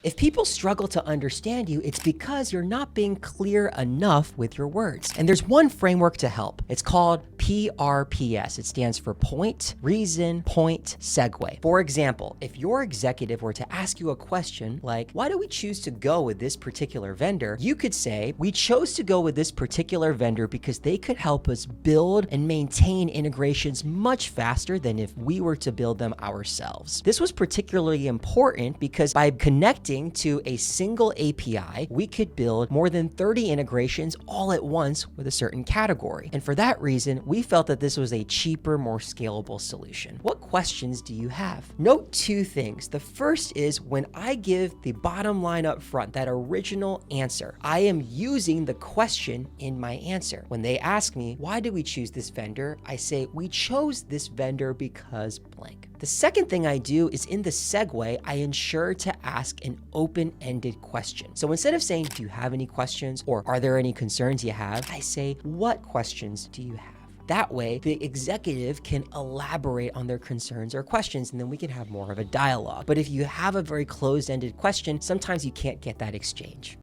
If people struggle to understand you, it's because you're not being clear enough with your words. And there's one framework to help. It's called PRPS. It stands for point, reason, point, segue. For example, if your executive were to ask you a question like, why do we choose to go with this particular vendor? You could say, we chose to go with this particular vendor because they could help us build and maintain integrations much faster than if we were to build them ourselves. This was particularly important because by connecting to a single API, we could build more than 30 integrations all at once with a certain category. And for that reason, we felt that this was a cheaper, more scalable solution. What questions do you have? Note two things. The first is when I give the bottom line up front, that original answer, I am using the question in my answer. When they ask me, why did we choose this vendor? I say, we chose this vendor because blank. The second thing I do is in the segue, I ensure to ask an open-ended question. So instead of saying, do you have any questions? Or are there any concerns you have? I say, what questions do you have? That way, the executive can elaborate on their concerns or questions, and then we can have more of a dialogue. But if you have a very closed-ended question, sometimes you can't get that exchange.